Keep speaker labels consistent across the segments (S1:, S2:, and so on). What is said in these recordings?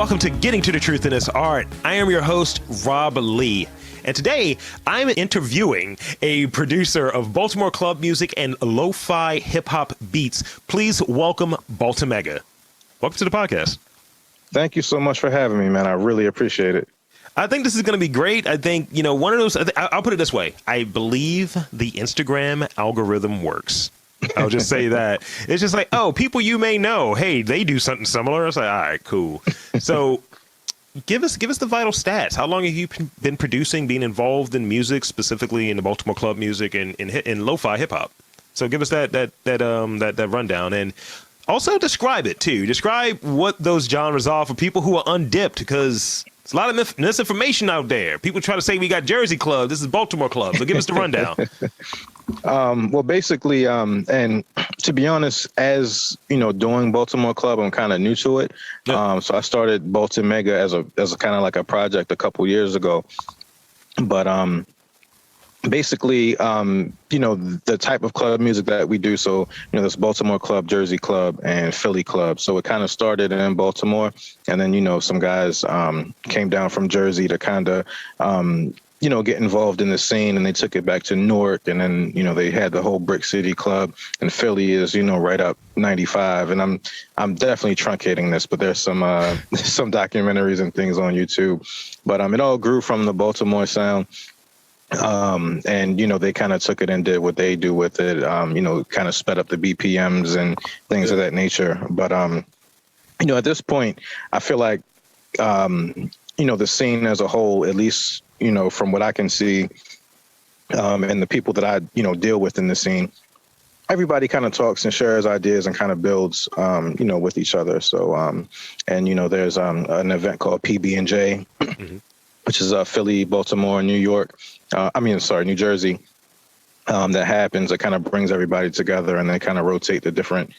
S1: Welcome to Getting to the Truth in This Art. I am your host, Rob Lee. And today, I'm interviewing a producer of Baltimore club music and lo-fi hip-hop beats. Please welcome Baltimega. Welcome to the podcast.
S2: Thank you so much for having me, man. I really appreciate it.
S1: I think this is going to be great. I think, one of those, I'll put it this way. I believe the Instagram algorithm works. I'll just say that. It's just like, oh, people you may know, hey, they do something similar. It's like, all right, cool. So give us the vital stats. How long have you been producing, being involved in music, specifically in the Baltimore club music and in lo-fi hip hop? So give us that rundown, and also describe it too. Describe what those genres are for people who are undipped, because there's a lot of misinformation out there. People try to say we got Jersey club, this is Baltimore club. So give us the rundown.
S2: Well, basically, and to be honest, as you know, doing Baltimore club, I'm kind of new to it.
S1: Yeah.
S2: So I started Baltimega as a kind of like a project a couple years ago. But basically, the type of club music that we do. So, there's Baltimore club, Jersey club, and Philly club. So it kind of started in Baltimore, and then, some guys came down from Jersey to kind of, get involved in the scene, and they took it back to Newark, and then, they had the whole Brick City club, and Philly is, right up 95. And I'm definitely truncating this, but there's some some documentaries and things on YouTube. But it all grew from the Baltimore sound. And, they kind of took it and did what they do with it, kind of sped up the BPMs and things of that nature. But, at this point, I feel like, the scene as a whole, at least, from what I can see, and the people that I, deal with in the scene, everybody kind of talks and shares ideas and kind of builds, with each other. So, there's an event called PB&J, mm-hmm. which is Philly, Baltimore, New York. New Jersey. That happens. It kind of brings everybody together, and they kind of rotate the different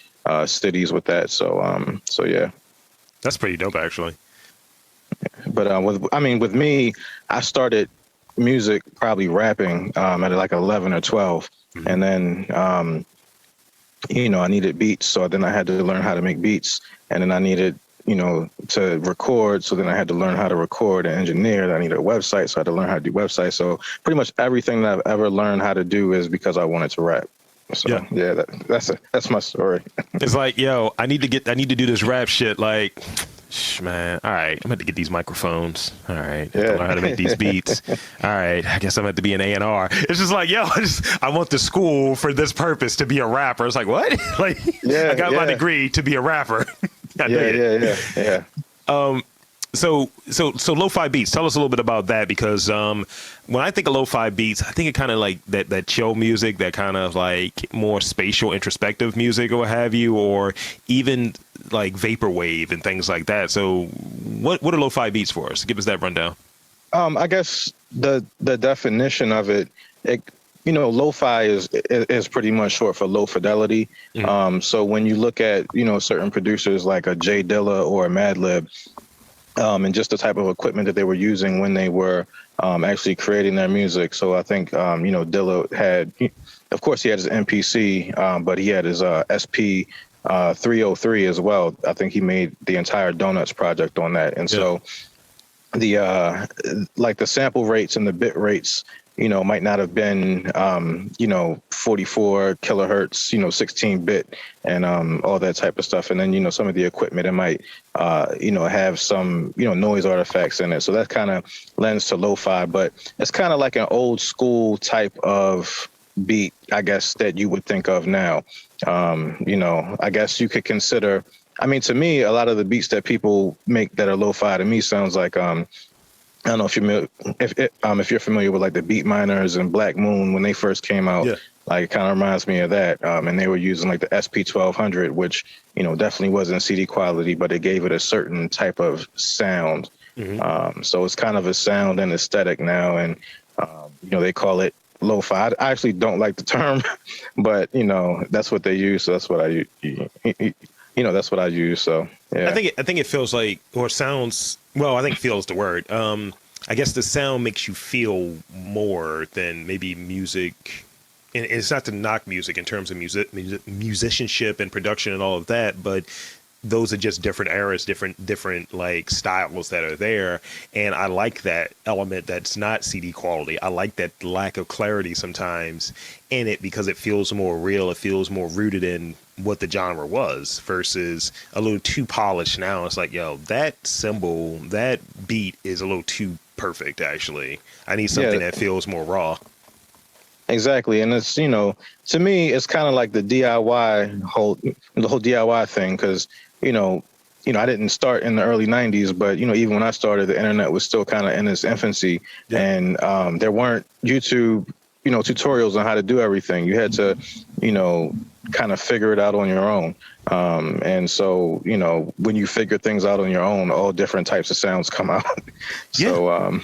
S2: cities with that. So yeah.
S1: That's pretty dope, actually.
S2: But with me, I started music probably rapping at like 11 or 12. Mm-hmm. And then, I needed beats. So then I had to learn how to make beats. And then I needed, to record. So then I had to learn how to record and engineer. I needed a website. So I had to learn how to do websites. So pretty much everything that I've ever learned how to do is because I wanted to rap. So yeah, that's my story.
S1: It's like, yo, I need to do this rap shit. Like, man, all right, I'm going to get these microphones. All right, I have to learn how to make these beats. All right, I guess I'm going to be an A&R. It's just like, yo, I went to school for this purpose, to be a rapper. It's like, what? I got my degree to be a rapper.
S2: Yeah.
S1: So lo-fi beats, tell us a little bit about that, because when I think of lo-fi beats, I think it kind of like that chill music, that kind of like more spatial introspective music or what have you, or even like vaporwave and things like that. So what are lo-fi beats for us? Give us that rundown.
S2: I guess the definition of it, lo-fi is pretty much short for low fidelity. Mm-hmm. So when you look at, certain producers like a Jay Dilla or a Madlib, and just the type of equipment that they were using when they were actually creating their music. So I think, Dilla had, of course, he had his MPC, but he had his SP 303 as well. I think he made the entire Donuts project on that. And so the sample rates and the bit rates, might not have been, 44 kilohertz, 16 bit and all that type of stuff. And then, some of the equipment, it might, have some, noise artifacts in it. So that kind of lends to lo-fi, but it's kind of like an old school type of beat, I guess, that you would think of now. I guess you could consider, to me, a lot of the beats that people make that are lo-fi to me sounds like, I don't know if you're familiar with like the Beat Miners and Black Moon when they first came out. Yeah. Like it kind of reminds me of that. And they were using like the SP 1200, which definitely wasn't CD quality, but it gave it a certain type of sound. Mm-hmm. So it's kind of a sound and aesthetic now, and they call it lo-fi. I actually don't like the term, but that's what they use. So that's what I that's what I use. So yeah.
S1: I think it feels like, or sounds. Well, I think feel is the word. I guess the sound makes you feel more than maybe music. And it's not to knock music in terms of musicianship and production and all of that, but those are just different eras, different like styles that are there. And I like that element that's not CD quality. I like that lack of clarity sometimes in it because it feels more real. It feels more rooted in what the genre was versus a little too polished now. It's like, yo, that cymbal, that beat is a little too perfect, actually. I need something that feels more raw.
S2: Exactly. And it's, to me, it's kind of like the whole DIY thing. Cause, I didn't start in the early 90s, but, even when I started, the internet was still kind of in its infancy. Yeah. And there weren't YouTube, tutorials on how to do everything. You had to, kind of figure it out on your own. And so, when you figure things out on your own, all different types of sounds come out. So,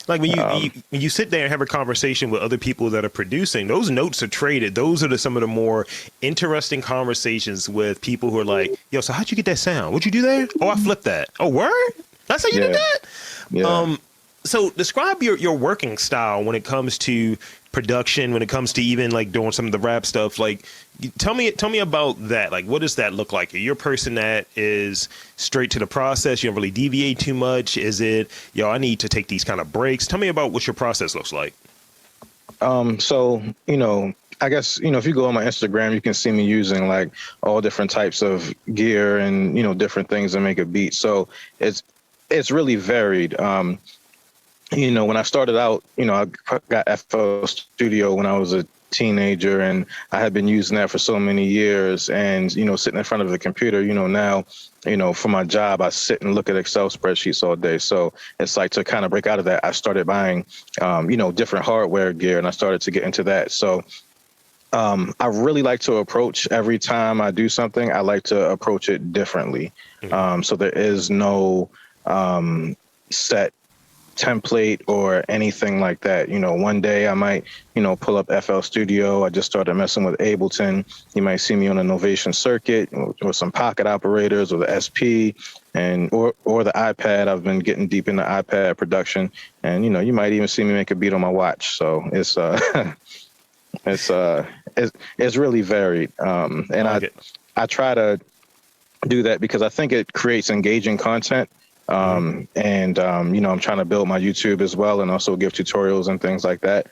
S1: like when you sit there and have a conversation with other people that are producing, those notes are traded. Those are some of the more interesting conversations with people who are like, yo, so how'd you get that sound? What'd you do there? Oh, I flipped that. Oh, word? That's how you did that? Yeah. So describe your working style when it comes to production, when it comes to even like doing some of the rap stuff. Like, tell me about that. Like, what does that look like? Are you a person that is straight to the process? You don't really deviate too much? Is it, yo, I need to take these kind of breaks? Tell me about what your process looks like.
S2: So, I guess, if you go on my Instagram, you can see me using like all different types of gear and, different things to make a beat. So it's really varied. When I started out, I got FL Studio when I was a teenager, and I had been using that for so many years. And, sitting in front of the computer, now, for my job, I sit and look at Excel spreadsheets all day. So it's like to kind of break out of that, I started buying, different hardware gear, and I started to get into that. So I really like to approach every time I do something, I like to approach it differently. So there is no set template or anything like that. One day I might, pull up FL Studio. I just started messing with Ableton. You might see me on a Novation circuit or some pocket operators or the SP or the iPad. I've been getting deep into iPad production, and you might even see me make a beat on my watch. So it's it's really varied. And I try to do that because I think it creates engaging content. I'm trying to build my YouTube as well, and also give tutorials and things like that.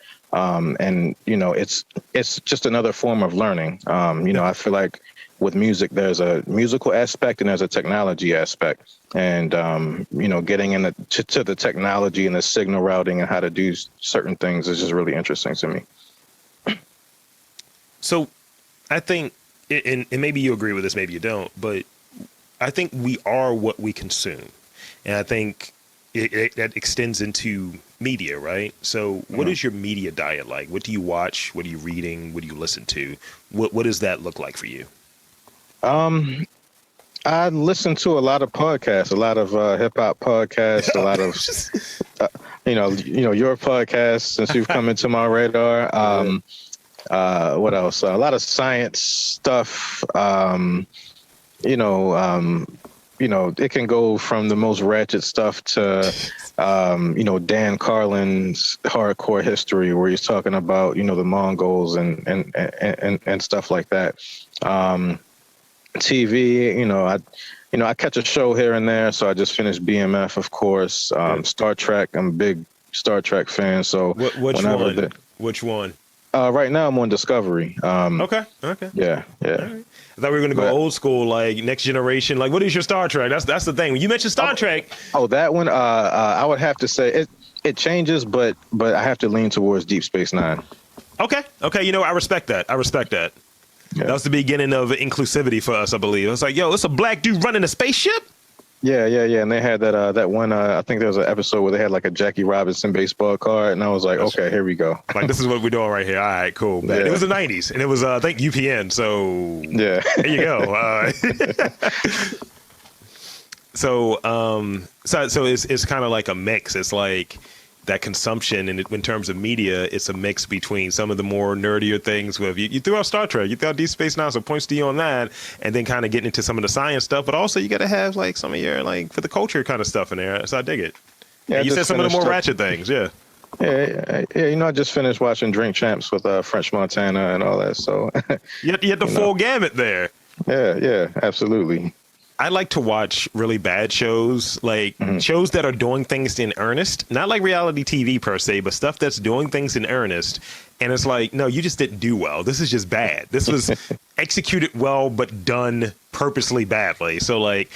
S2: It's just another form of learning. I feel like with music, there's a musical aspect and there's a technology aspect, and getting into the technology and the signal routing and how to do certain things is just really interesting to me.
S1: So I think, and maybe you agree with this, maybe you don't, but I think we are what we consume. And I think that extends into media, right? So what is your media diet like? What do you watch? What are you reading? What do you listen to? What does that look like for you?
S2: I listen to a lot of podcasts, a lot of hip hop podcasts, a lot of, your podcast since you've come into my radar. What else? A lot of science stuff. It can go from the most ratchet stuff to, Dan Carlin's Hardcore History, where he's talking about, the Mongols and stuff like that. TV, I catch a show here and there. So I just finished BMF, of course. Star Trek. I'm a big Star Trek fan. So
S1: Which one?
S2: Right now I'm on Discovery.
S1: Okay.
S2: Yeah.
S1: Right. I thought we were going to go old school, like Next Generation. Like, what is your Star Trek? That's the thing. When you mentioned Star Trek.
S2: Oh, that one. I would have to say it changes, but I have to lean towards Deep Space Nine.
S1: Okay. I respect that. Yeah. That was the beginning of inclusivity for us, I believe. It's like, yo, it's a black dude running a spaceship.
S2: Yeah. And they had that one. I think there was an episode where they had like a Jackie Robinson baseball card, and I was like, okay, here we go.
S1: Like, this is what we're doing right here. All right, cool. Yeah. It was the '90s, and it was I think UPN. So
S2: yeah,
S1: there you go. So it's kind of like a mix. It's like that consumption, and in terms of media, it's a mix between some of the more nerdier things. With you threw out Star Trek, you threw out Deep Space Nine, so points to you on that, and then kind of getting into some of the science stuff. But also, you got to have like some of your like for the culture kind of stuff in there. So I dig it. Yeah, you said some of the more ratchet things. Yeah.
S2: Yeah. I just finished watching Drink Champs with French Montana and all that. So
S1: you had the full gamut there.
S2: Yeah, absolutely.
S1: I like to watch really bad shows, like shows that are doing things in earnest, not like reality TV per se, but stuff that's doing things in earnest. And it's like, no, you just didn't do well. This is just bad. This was executed well, but done purposely badly. So like,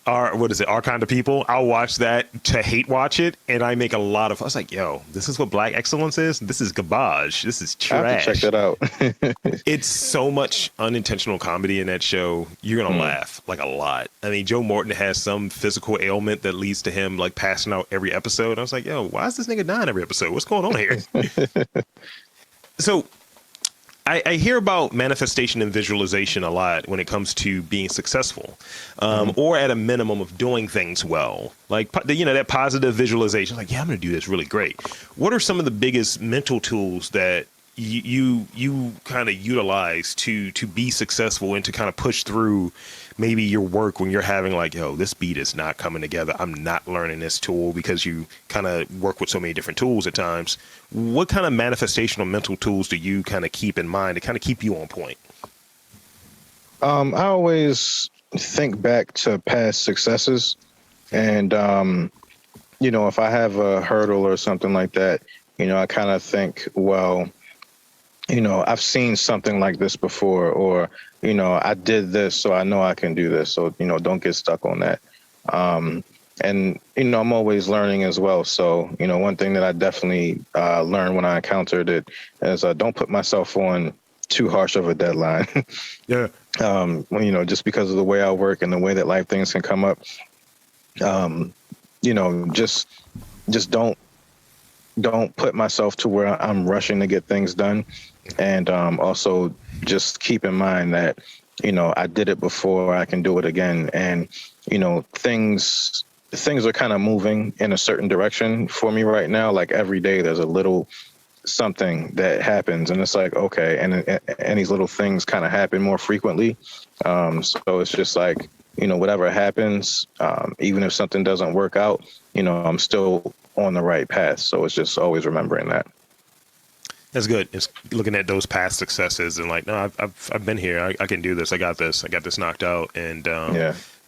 S1: Our Kind of People? I'll watch that to hate watch it, and I make a lot of. I was like, yo, this is what black excellence is. This is garbage. This is trash.
S2: I have to check that out.
S1: It's so much unintentional comedy in that show. You're gonna laugh like a lot. I mean, Joe Morton has some physical ailment that leads to him like passing out every episode. I was like, yo, why is this nigga dying every episode? What's going on here? So I hear about manifestation and visualization a lot when it comes to being successful, or at a minimum of doing things well. Like, that positive visualization, like, yeah, I'm going to do this really great. What are some of the biggest mental tools that you kind of utilize to be successful and to kind of push through maybe your work when you're having like, yo, this beat is not coming together. I'm not learning this tool, because you kind of work with so many different tools at times. What kind of manifestational mental tools do you kind of keep in mind to kind of keep you on point?
S2: I always think back to past successes, and if I have a hurdle or something like that, I kind of think, well, I've seen something like this before, or, I did this, so I know I can do this. So, don't get stuck on that. And, I'm always learning as well. So, one thing that I definitely learned when I encountered it is don't put myself on too harsh of a deadline.
S1: Yeah.
S2: Just because of the way I work and the way that life things can come up, just don't put myself to where I'm rushing to get things done. And also just keep in mind that, I did it before, I can do it again. And, things are kind of moving in a certain direction for me right now. Like every day there's a little something that happens, and it's like, okay. And these little things kind of happen more frequently. So it's just like, whatever happens, even if something doesn't work out, I'm still on the right path. So it's just always remembering that.
S1: That's good. It's looking at those past successes and like, no, I've been here. I can do this. I got this knocked out. And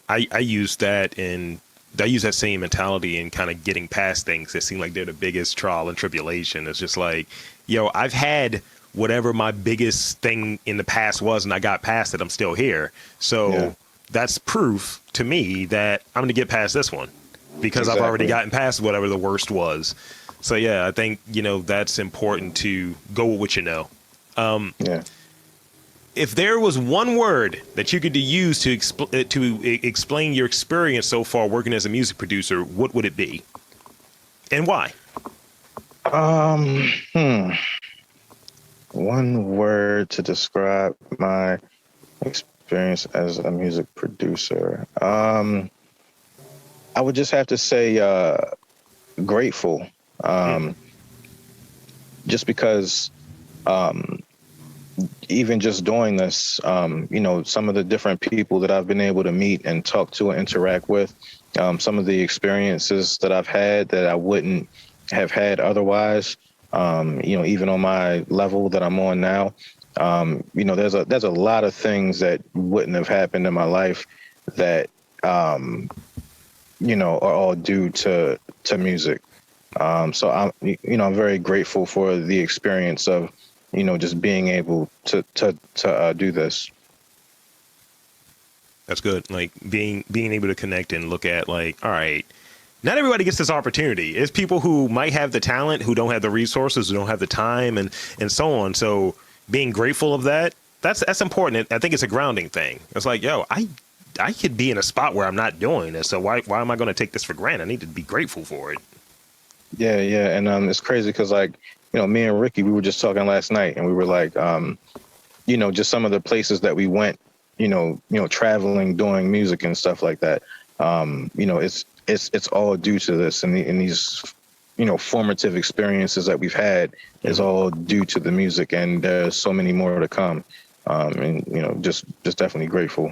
S1: I use that same mentality in kind of getting past things that seem like they're the biggest trial and tribulation. It's just like, yo, I've had whatever my biggest thing in the past was, and I got past it. I'm still here. So that's proof to me that I'm going to get past this one, because I've already gotten past whatever the worst was. So, yeah, I think, that's important to go with what you know. If there was one word that you could use to explain your experience so far working as a music producer, what would it be? And why?
S2: One word to describe my experience as a music producer. I would just have to say grateful. Just because even just doing this, some of the different people that I've been able to meet and talk to and interact with, some of the experiences that I've had that I wouldn't have had otherwise, even on my level that I'm on now, there's a lot of things that wouldn't have happened in my life that, are all due to music. So I'm very grateful for the experience of, just being able to do this.
S1: That's good. Like being able to connect and look at like, all right, not everybody gets this opportunity. It's people who might have the talent, who don't have the resources, who don't have the time, and so on. So being grateful of that's important. I think it's a grounding thing. It's like, yo, I could be in a spot where I'm not doing this. So why am I going to take this for granted? I need to be grateful for it.
S2: Yeah. And it's crazy because like, me and Ricky, we were just talking last night, and we were like, just some of the places that we went, traveling, doing music and stuff like that. It's all due to this, and these, formative experiences that we've had is all due to the music, and there's so many more to come. And just definitely grateful.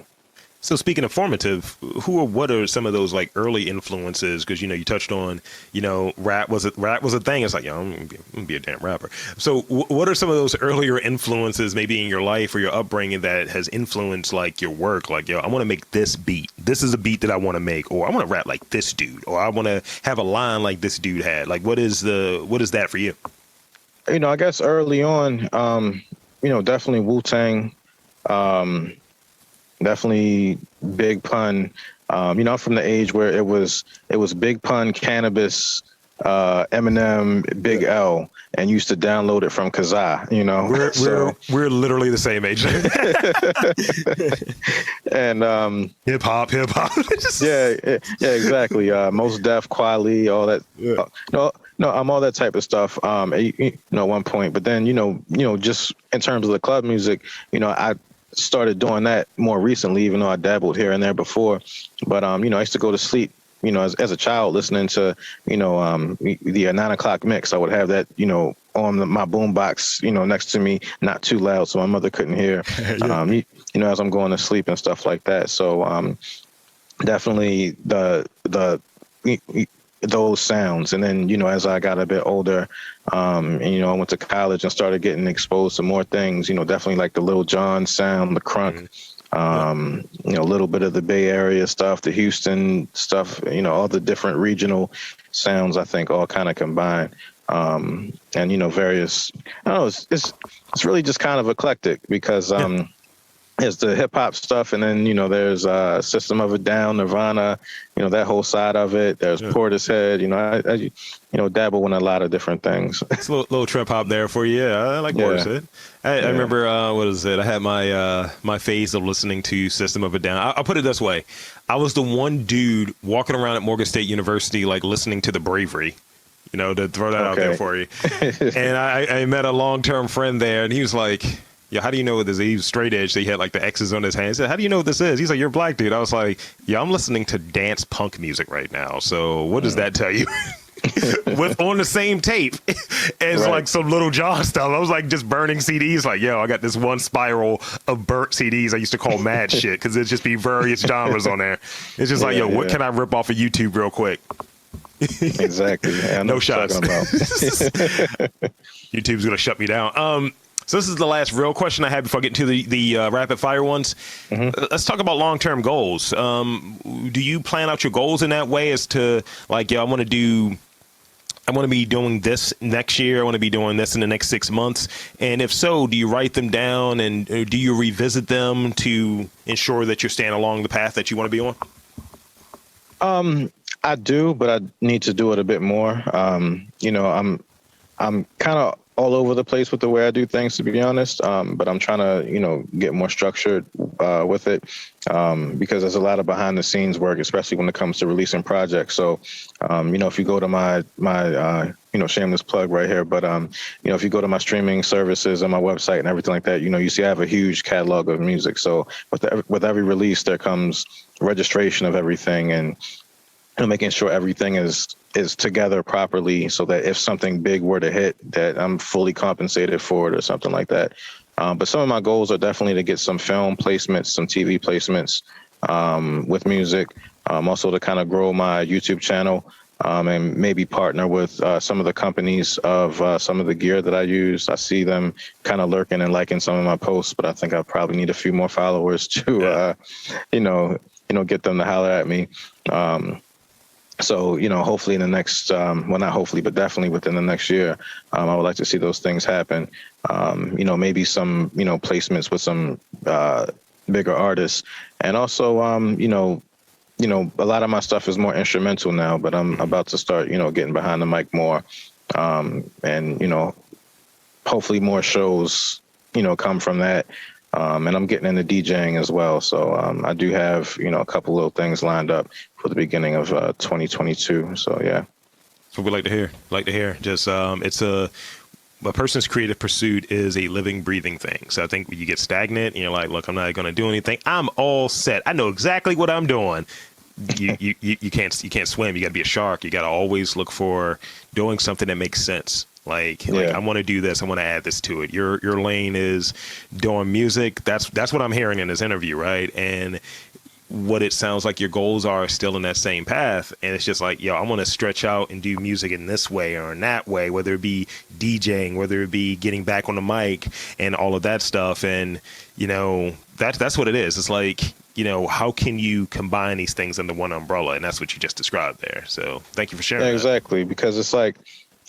S1: So speaking of formative, who or what are some of those like early influences? Because you touched on rap was a thing. It's like I'm gonna be a damn rapper. So what are some of those earlier influences maybe in your life or your upbringing that has influenced like your work? Like I want to make this beat. This is a beat that I want to make, or I want to rap like this dude, or I want to have a line like this dude had. Like what is that for you?
S2: I guess early on, definitely Wu-Tang. Definitely Big Pun. I'm from the age where it was Big Pun, Cannabis, Eminem, Big L, and used to download it from Kazaa.
S1: We're literally the same age.
S2: And
S1: hip hop.
S2: yeah, exactly. Most Def, Quali, all that.
S1: Yeah.
S2: No, I'm all that type of stuff. At one point, but then just in terms of the club music, I started doing that more recently, even though I dabbled here and there before. But I used to go to sleep, as a child listening to, the 9 o'clock mix. I would have that, on my boom box, next to me, not too loud, so my mother couldn't hear. Yeah. As I'm going to sleep and stuff like that. So definitely those sounds. And then, as I got a bit older, I went to college and started getting exposed to more things, definitely like the Lil Jon sound, the crunk, a little bit of the Bay Area stuff, the Houston stuff, all the different regional sounds, I think all kind of combined. And, various, I don't know, it's really just kind of eclectic because, there's the hip hop stuff, and then there's System of a Down, Nirvana, that whole side of it. There's Portishead. I dabble in a lot of different things.
S1: It's a little trip hop there for you. Yeah, I like Portishead. I remember what is it? I had my phase of listening to System of a Down. I'll put it this way: I was the one dude walking around at Morgan State University, like listening to the Bravery. To throw that out there for you. And I met a long-term friend there, and he was like, yeah, how do you know what this is? He was straight edge, so he had like the X's on his hands. He said, how do you know what this is? He's like, you're a black dude. I was like, yeah, I'm listening to dance punk music right now. So what does that tell you? With on the same tape as like some Little John stuff. I was like just burning CDs. Like, yo, I got this one spiral of burnt CDs I used to call mad shit because it'd just be various genres on there. It's just like, yo, what can I rip off of YouTube real quick?
S2: Exactly. Yeah,
S1: no shots. YouTube's gonna shut me down. So this is the last real question I had before I get into the rapid fire ones. Mm-hmm. Let's talk about long-term goals. Do you plan out your goals in that way as to like, I want to be doing this next year. I want to be doing this in the next 6 months. And if so, do you write them down and do you revisit them to ensure that you're staying along the path that you want to be on?
S2: I do, but I need to do it a bit more. I'm kind of all over the place with the way I do things, to be honest. But I'm trying to, get more structured with it because there's a lot of behind the scenes work, especially when it comes to releasing projects. So, if you go to my shameless plug right here, but, if you go to my streaming services and my website and everything like that, you see I have a huge catalog of music. So with every release, there comes registration of everything and making sure everything is together properly so that if something big were to hit, that I'm fully compensated for it or something like that. But some of my goals are definitely to get some film placements, some TV placements with music, also to kind of grow my YouTube channel and maybe partner with some of the companies of some of the gear that I use. I see them kind of lurking and liking some of my posts, but I think I probably need a few more followers to, get them to holler at me. So, hopefully in the next, well, not hopefully, but definitely within the next year, I would like to see those things happen. Maybe some, placements with some bigger artists. And also, a lot of my stuff is more instrumental now, but I'm about to start, getting behind the mic more. And, hopefully more shows, come from that. And I'm getting into DJing as well. So I do have, a couple little things lined up for the beginning of 2022. So, yeah.
S1: So we like to hear. Just it's a person's creative pursuit is a living, breathing thing. So I think when you get stagnant and you're like, look, I'm not going to do anything. I'm all set. I know exactly what I'm doing. You can't swim. You got to be a shark. You got to always look for doing something that makes sense. Like I want to do this. I want to add this to it. Your lane is doing music. That's what I'm hearing in this interview, right? And what it sounds like your goals are still in that same path. And it's just like, yo, I want to stretch out and do music in this way or in that way, whether it be DJing, whether it be getting back on the mic and all of that stuff. And, you know, that's what it is. It's like, you know, how can you combine these things under one umbrella? And that's what you just described there. So thank you for sharing.
S2: Yeah, exactly. Because it's like,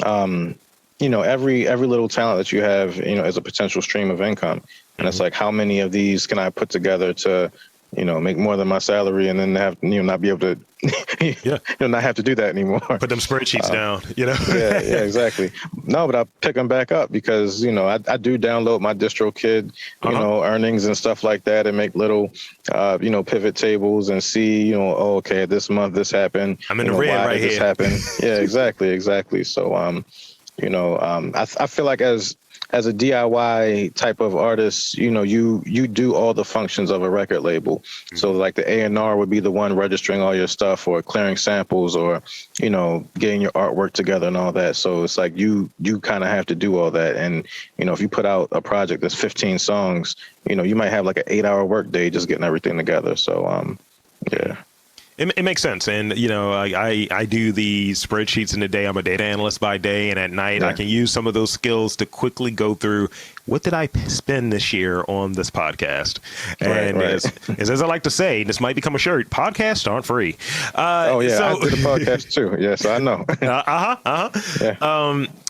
S2: you know, every little talent that you have, you know, is a potential stream of income. And it's like, how many of these can I put together to, you know, make more than my salary and then have, you know, not be able to, you know, not have to do that anymore.
S1: Put them spreadsheets down, you know?
S2: Yeah, exactly. No, but I pick them back up because, you know, I do download my DistroKid, you know, earnings and stuff like that and make little, you know, pivot tables and see, you know, oh, okay, this month this happened.
S1: I'm in the red right here.
S2: This happened. Yeah, exactly. So, you know, I feel like as a DIY type of artist, you know, you do all the functions of a record label. Mm-hmm. So like the A&R would be the one registering all your stuff or clearing samples or, you know, getting your artwork together and all that. So it's like you kind of have to do all that. And, you know, if you put out a project that's 15 songs, you know, you might have like an 8-hour work day just getting everything together. So, yeah.
S1: It makes sense. And, you know, I do the spreadsheets in the day. I'm a data analyst by day. And at night, I can use some of those skills to quickly go through what did I spend this year on this podcast? And as I like to say, this might become a shirt, podcasts aren't free.
S2: I did a podcast too. Yes, I know.
S1: Yeah.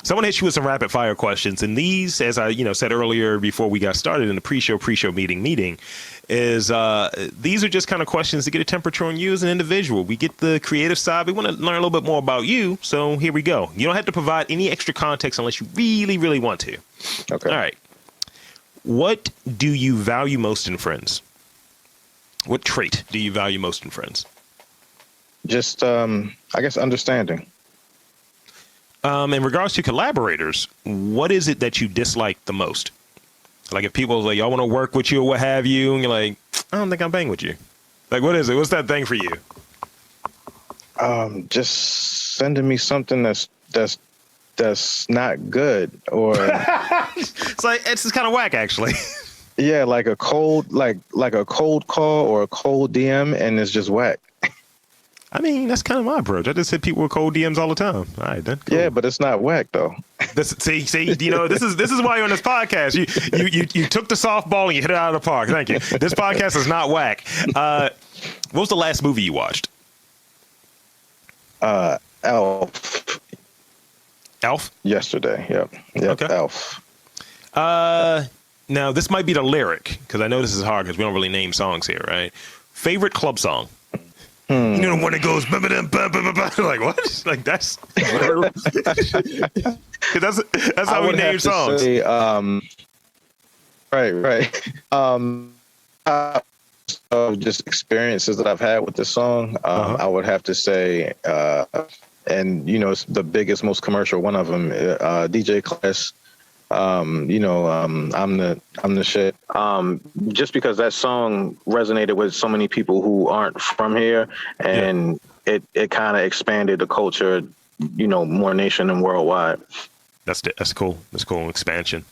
S1: So I want to hit you with some rapid fire questions. And these, as I, you know, said earlier before we got started in the pre-show meeting, is these are just kind of questions to get a temperature on you as an individual. We get the creative side. We want to learn a little bit more about you. So here we go. You don't have to provide any extra context unless you really, really want to.
S2: Okay.
S1: All right. What do you value most in friends? What trait do you value most in friends?
S2: Just, I guess, understanding.
S1: In regards to collaborators, what is it that you dislike the most? Like if people like, y'all want to work with you or what have you, and you're like, I don't think I'm bang with you. Like, what is it? What's that thing for you?
S2: Just sending me something that's not good, or
S1: it's like it's just kind of whack, actually.
S2: Yeah, like a cold call or a cold DM, and it's just whack.
S1: I mean, that's kind of my approach. I just hit people with cold DMs all the time. All right, then. Cool.
S2: Yeah, but it's not whack though.
S1: See, you know, this is why you're on this podcast. You took the softball and you hit it out of the park. Thank you. This podcast is not whack. What was the last movie you watched?
S2: Elf.
S1: Elf?
S2: Yesterday. Yep. Okay. Elf.
S1: Now this might be the lyric because I know this is hard because we don't really name songs here, right? Favorite club song. You know the one that goes like what? Like that's that's how we name songs. Say,
S2: right. Just experiences that I've had with the song. I would have to say, and you know, it's the biggest, most commercial one of them. DJ Class. You know, I'm the shit. Just because that song resonated with so many people who aren't from here, and it kind of expanded the culture, you know, more nation and worldwide.
S1: That's cool. That's cool. Expansion.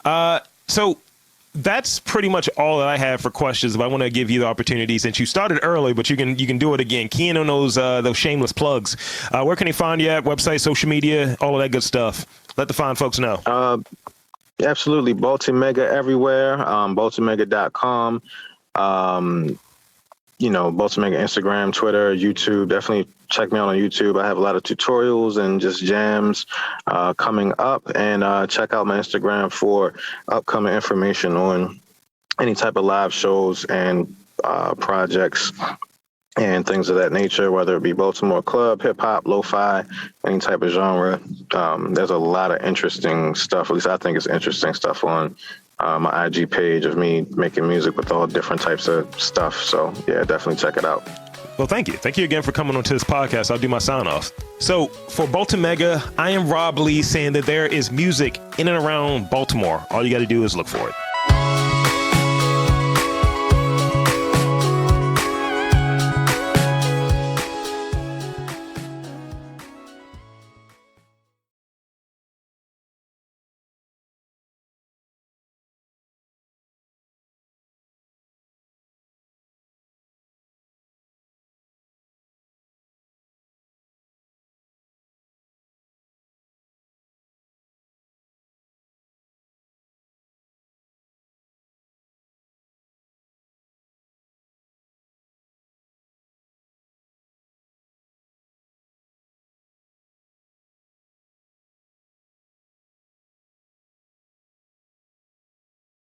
S1: So that's pretty much all that I have for questions. But I want to give you the opportunity since you started early, but you can do it again. Key in on those shameless plugs. Where can they find you at? Website, social media, all of that good stuff. Let the fine folks know.
S2: Absolutely. Baltimega everywhere. Baltimega.com. You know, Baltimega Instagram, Twitter, YouTube. Definitely check me out on YouTube. I have a lot of tutorials and just jams coming up. And check out my Instagram for upcoming information on any type of live shows and projects and things of that nature, whether it be Baltimore club, hip hop, lo-fi, any type of genre. There's a lot of interesting stuff. At least I think it's interesting stuff on my IG page of me making music with all different types of stuff. So yeah, definitely check it out.
S1: Well, thank you. Thank you again for coming onto this podcast. I'll do my sign off. So for Baltimega, I am Rob Lee saying that there is music in and around Baltimore. All you got to do is look for it.